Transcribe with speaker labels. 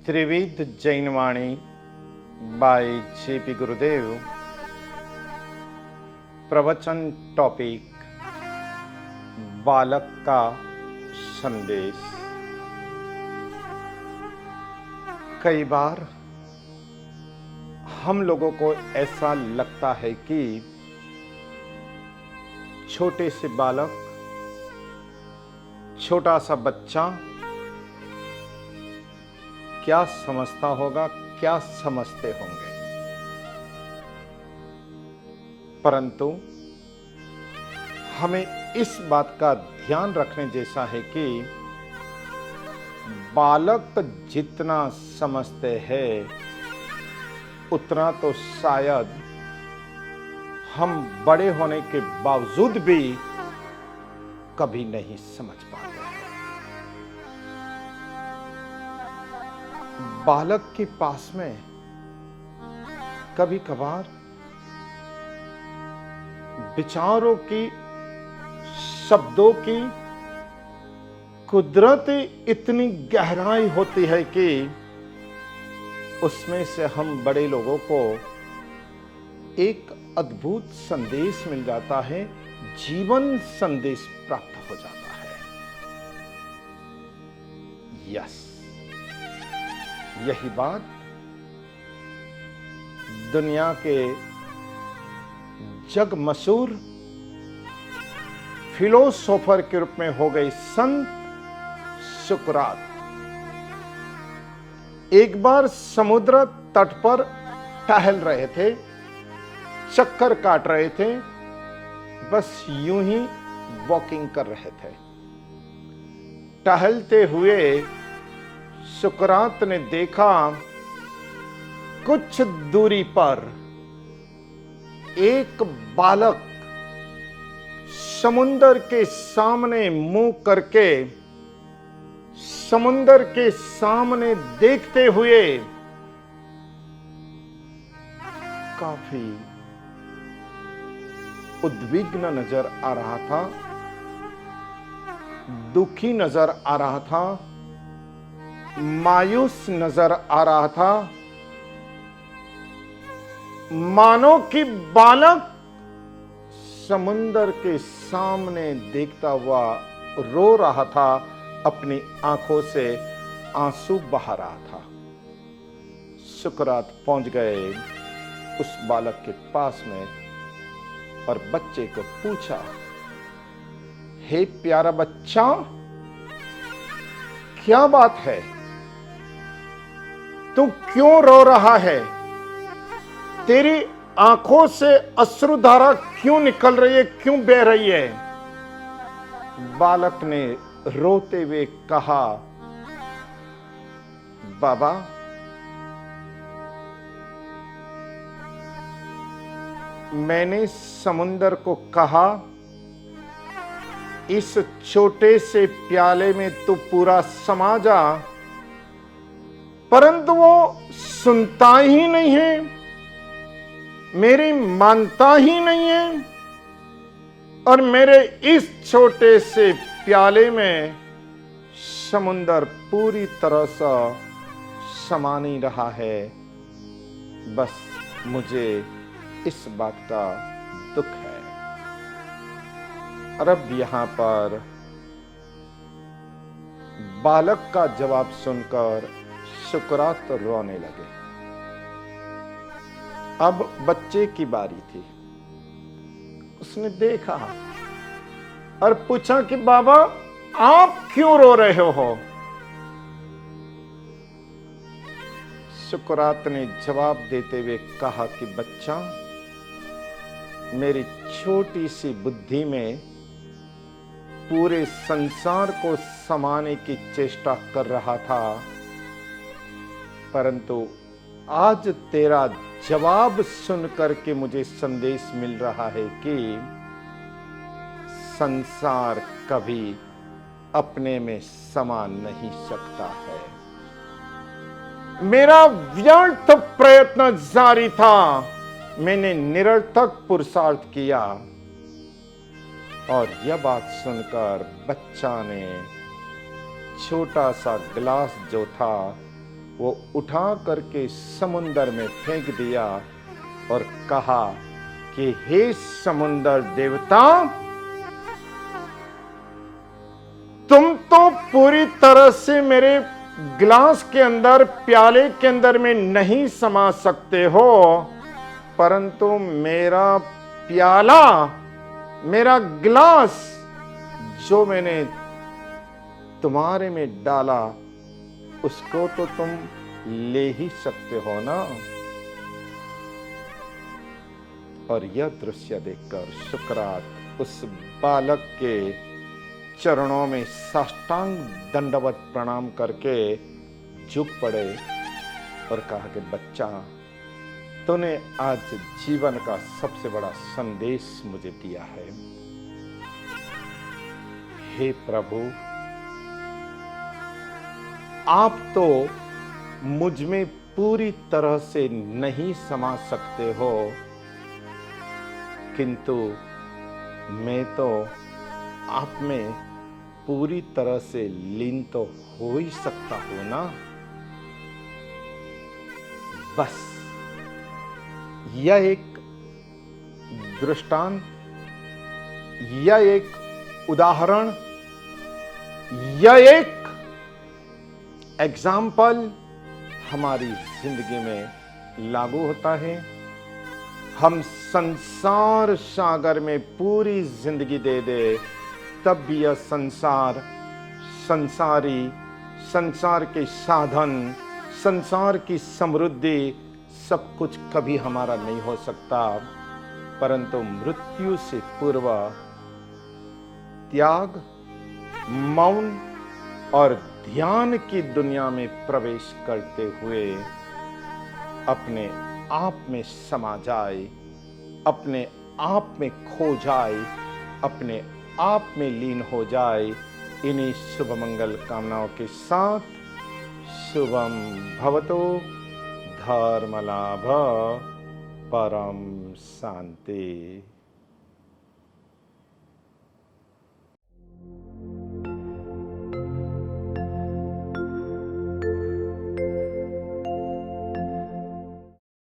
Speaker 1: त्रिविध जैनवाणी bye JP गुरुदेव। प्रवचन topic बालक का संदेश। कई बार हम लोगों को ऐसा लगता है कि छोटे से बालक, छोटा सा बच्चा क्या समझता होगा, क्या समझते होंगे। परंतु हमें इस बात का ध्यान रखने जैसा है कि बालक जितना समझते हैं उतना तो शायद हम बड़े होने के बावजूद भी कभी नहीं समझ पाते हैं। बालक के पास में कभी कभार विचारों की, शब्दों की कुदरती इतनी गहराई होती है कि उसमें से हम बड़े लोगों को एक अद्भुत संदेश मिल जाता है, जीवन संदेश प्राप्त हो जाता है। यस, यही बात दुनिया के जग मशहूर फिलोसोफर के रूप में हो गई संत सुकरात। एक बार समुद्र तट पर टहल रहे थे, चक्कर काट रहे थे, बस यूं ही वॉकिंग कर रहे थे। टहलते हुए सुकरात ने देखा कुछ दूरी पर एक बालक समुंदर के सामने मुंह करके समुंदर के सामने देखते हुए काफी उद्विग्न नजर आ रहा था, दुखी नजर आ रहा था, मायूस नजर आ रहा था। मानो कि बालक समुंदर के सामने देखता हुआ रो रहा था, अपनी आंखों से आंसू बहा रहा था। सुकरात पहुंच गए उस बालक के पास में और बच्चे को पूछा, हे प्यारा बच्चा, क्या बात है? तू क्यों रो रहा है? तेरी आंखों से अश्रुधारा क्यों निकल रही है, क्यों बह रही है? बालक ने रोते हुए कहा, बाबा, मैंने समुंदर को कहा इस छोटे से प्याले में तू पूरा समा जा, परंतु वो सुनता ही नहीं है, मेरी मानता ही नहीं है, और मेरे इस छोटे से प्याले में समुंदर पूरी तरह से समा नहीं रहा है। बस मुझे इस बात का दुख है। और अब यहां पर बालक का जवाब सुनकर सुकरात रोने लगे। अब बच्चे की बारी थी। उसने देखा और पूछा कि बाबा, आप क्यों रो रहे हो? सुकरात ने जवाब देते हुए कहा कि बच्चा, मेरी छोटी सी बुद्धि में पूरे संसार को समाने की चेष्टा कर रहा था, परंतु आज तेरा जवाब सुनकर के मुझे संदेश मिल रहा है कि संसार कभी अपने में समा नहीं सकता है। मेरा व्यर्थ प्रयत्न जारी था, मैंने निरर्थक पुरुषार्थ किया। और यह बात सुनकर बच्चा ने छोटा सा गिलास जो था वो उठा करके समुंदर में फेंक दिया और कहा कि हे समुंदर देवता, तुम तो पूरी तरह से मेरे गिलास के अंदर, प्याले के अंदर में नहीं समा सकते हो, परंतु मेरा प्याला, मेरा गिलास जो मैंने तुम्हारे में डाला, उसको तो तुम ले ही सकते हो ना। और यह दृश्य देखकर सुकरात उस बालक के चरणों में साष्टांग दंडवत प्रणाम करके झुक पड़े और कहा कि बच्चा, तूने आज जीवन का सबसे बड़ा संदेश मुझे दिया है। हे प्रभु, आप तो मुझ में पूरी तरह से नहीं समा सकते हो, किंतु मैं तो आप में पूरी तरह से लीन तो हो ही सकता हूं ना। बस यह एक दृष्टांत, यह एक उदाहरण, यह एक एग्जाम्पल हमारी जिंदगी में लागू होता है। हम संसार सागर में पूरी जिंदगी दे दे, तब भी यह संसार, संसारी, संसार के साधन, संसार की समृद्धि, सब कुछ कभी हमारा नहीं हो सकता। परंतु मृत्यु से पूर्व त्याग, मौन और ध्यान की दुनिया में प्रवेश करते हुए अपने आप में समा जाए, अपने आप में खो जाए, अपने आप में लीन हो जाए। इन्हीं शुभ मंगल कामनाओं के साथ शुभम भवतु, धर्म लाभ, परम शांति।